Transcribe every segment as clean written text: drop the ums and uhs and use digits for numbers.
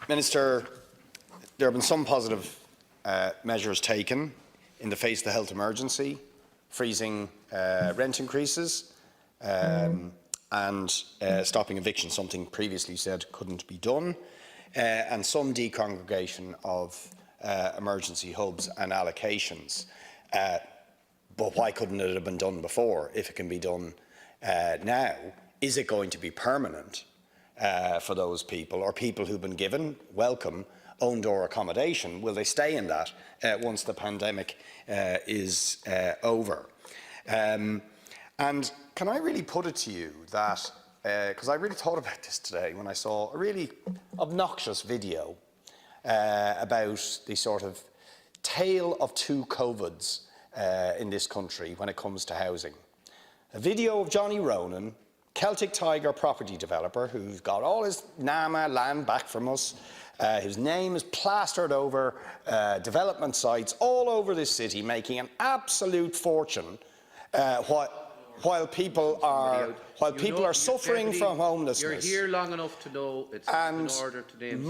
Minister, there have been some positive measures taken in the face of the health emergency, freezing rent increases and stopping eviction, something previously said couldn't be done, and some decongregation of emergency hubs and allocations. But why couldn't it have been done before if it can be done now? Is it going to be permanent for those people, or people who've been given welcome own-door accommodation? Will they stay in that once the pandemic is over? And can I really put it to you that, because I really thought about this today when I saw a really obnoxious video about the sort of tale of two COVIDs in this country when it comes to housing. A video of Johnny Ronan, Celtic Tiger property developer who's got all his NAMA land back from us, whose name is plastered over development sites all over this city, making an absolute fortune while people are suffering from homelessness. You're here long enough to know it's and in order to name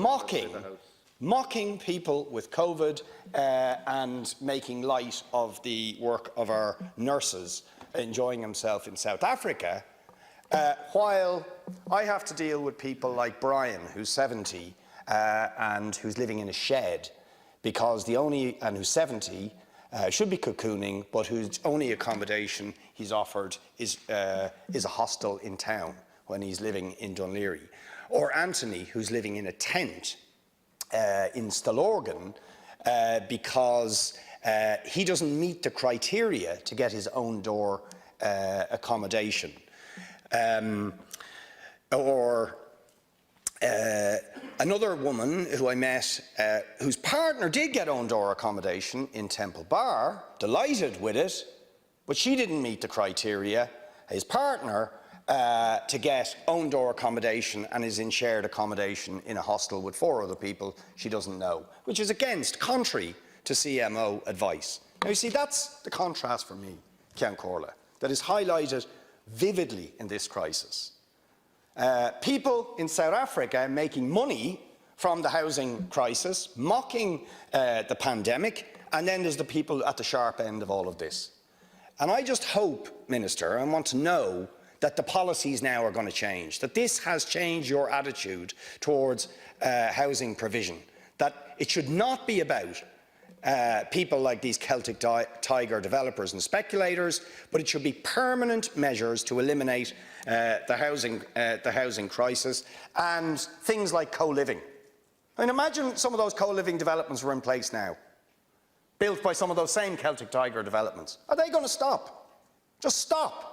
mocking people with COVID and making light of the work of our nurses enjoying himself in South Africa, while I have to deal with people like Brian, who's 70 and who's living in a shed because who's 70, should be cocooning, but whose only accommodation he's offered is a hostel in town when he's living in Dunleary. Or Anthony, who's living in a tent in Stillorgan because he doesn't meet the criteria to get his own door accommodation. Or another woman who I met, whose partner did get own door accommodation in Temple Bar, delighted with it, but she didn't meet the criteria. His partner to get own door accommodation and is in shared accommodation in a hostel with 4 other people she doesn't know, which is contrary to CMO advice. Now you see, that's the contrast for me, Ceann Comhairle, that is highlighted vividly in this crisis. People in South Africa making money from the housing crisis, mocking the pandemic, and then there's the people at the sharp end of all of this. And I just hope, Minister, and want to know that the policies now are going to change, that this has changed your attitude towards housing provision, that it should not be about people like these Celtic Tiger developers and speculators, but it should be permanent measures to eliminate the housing crisis and things like co-living. I mean, imagine some of those co-living developments were in place now, built by some of those same Celtic Tiger developments. Are they going to stop? Just stop.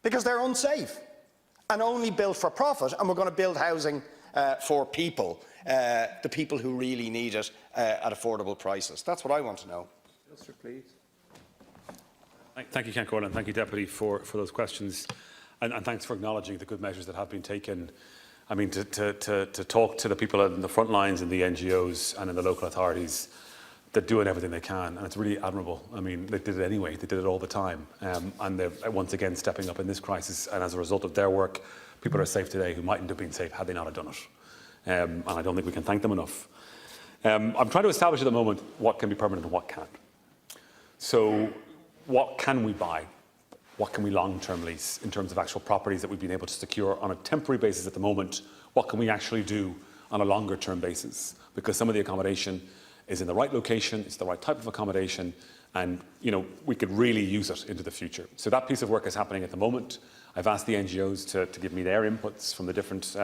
Because they're unsafe and only built for profit, and we're going to build housing for people, the people who really need it at affordable prices. That's what I want to know. Minister, please. Thank you, Ceann Comhairle, and thank you, Deputy, for those questions. And thanks for acknowledging the good measures that have been taken. I mean, to talk to the people in the front lines in the NGOs and in the local authorities, they're doing everything they can, and it's really admirable. I mean, they did it anyway. They did it all the time. And they're once again stepping up in this crisis. And as a result of their work, people are safe today who mightn't have been safe had they not have done it. And I don't think we can thank them enough. I'm trying to establish at the moment what can be permanent and what can't. So what can we buy? What can we long-term lease in terms of actual properties that we've been able to secure on a temporary basis at the moment? What can we actually do on a longer-term basis? Because some of the accommodation is in the right location, it's the right type of accommodation, and we could really use it into the future. So that piece of work is happening at the moment. I've asked the NGOs to give me their inputs from the different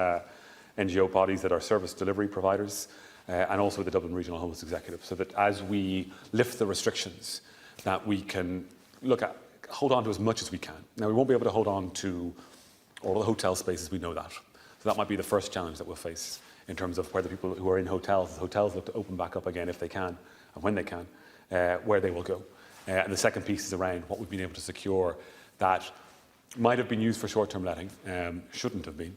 NGO bodies that are service delivery providers, and also the Dublin Regional Homeless Executive, so that as we lift the restrictions, that we can hold on to as much as we can. Now, we won't be able to hold on to all the hotel spaces, we know that. So that might be the first challenge that we'll face in terms of where the people who are in hotels look to open back up again if they can, and when they can, where they will go. And the second piece is around what we've been able to secure that might have been used for short-term letting, shouldn't have been,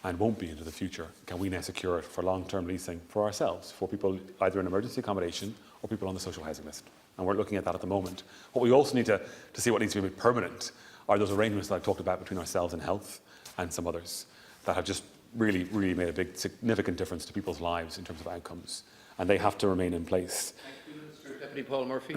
and won't be into the future. Can we now secure it for long-term leasing for ourselves, for people either in emergency accommodation or people on the social housing list? And we're looking at that at the moment. What we also need to see what needs to be permanent are those arrangements that I've talked about between ourselves and health and some others that have just really, really made a big, significant difference to people's lives in terms of outcomes, and they have to remain in place. Deputy Paul Murphy.